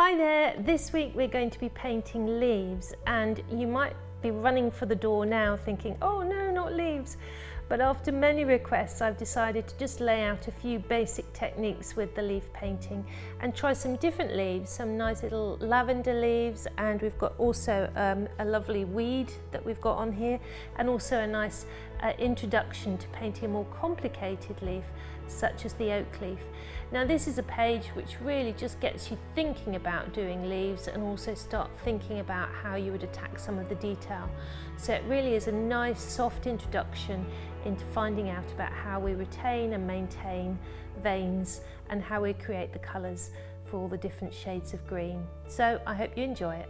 Hi there, this week we're going to be painting leaves, and you might be running for the door now thinking, oh no, not leaves. But after many requests, I've decided to just lay out a few basic techniques with the leaf painting and try some different leaves, some nice little lavender leaves, and we've got also a lovely weed that we've got on here, and also a nice introduction to painting a more complicated leaf such as the oak leaf. Now this is a page which really just gets you thinking about doing leaves and also start thinking about how you would attack some of the detail. So it really is a nice soft introduction into finding out about how we retain and maintain veins and how we create the colours for all the different shades of green. So I hope you enjoy it.